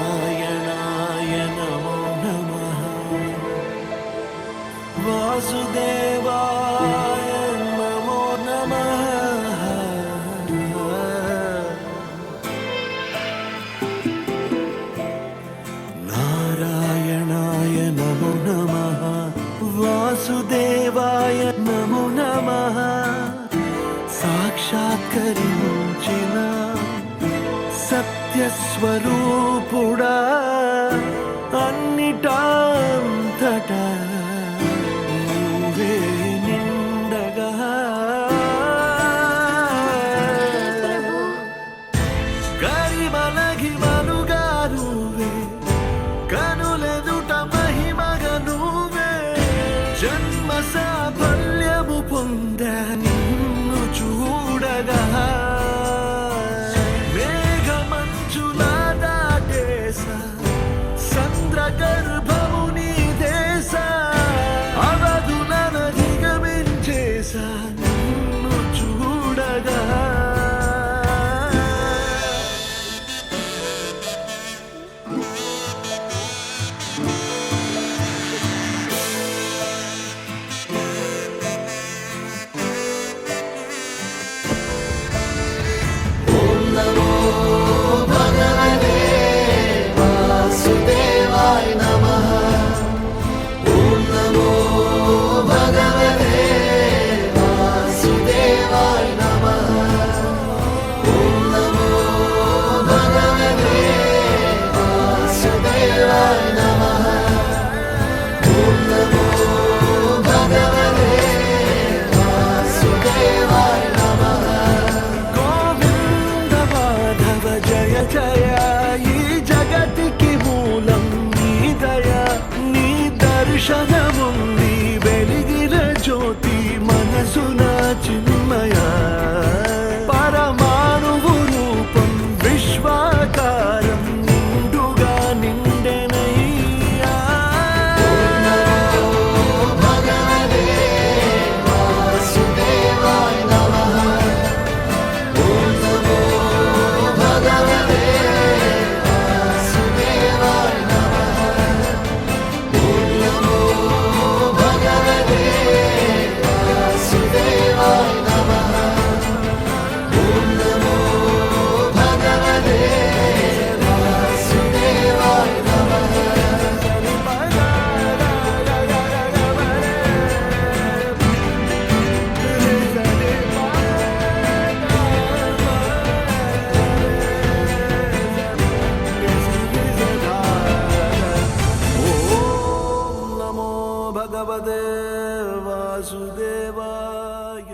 नारायणाय नमो नमः वासुदेवाय नमो नमः नारायणाय नमो नमः वासुदेवाय नमो नमः साक्षात्कరించిన సత్యస్వరూపుడా అన్నిటాంతటా నువ్వే నిండగా గరిమలగిమలుగా నువ్వే కనులెదుట మహిమగా నువ్వే జన్మ సాఫల్యము పొందా నిన్ను చూడగా గర్భముని దేశ అవధులను దిగమించేసా నిన్ను చూడగా ఓం నమో భగవతే వాసుదేవాయ నమః ఓం నమో భగవతే వాసుదేవాయ నమః ఓం నమో భగవతే వాసుదేవాయ నమః ఓం నమో భగవతే వాసుదేవాయ నమః గోవింద మాధవ జయ జయ ఈ జగతికి మూలం నీ దయ నీ దర్శనముంది వెలిగిన జ్యోతి మనసున చిన్మయ పరమాణువు రూపం విశ్వాకారం నిండుగా నిండెనయ్యా భగవతే వాసుదేవాయ నమః ఓం నమో భగవతే వాసుదేవాయ నమః ఓం నమో భగవతే వాసుదేవాయ నమః ఓం నమో భగవతే వాసుదేవాయ నమః ఓం నమో భగవతే వాసుదేవాయ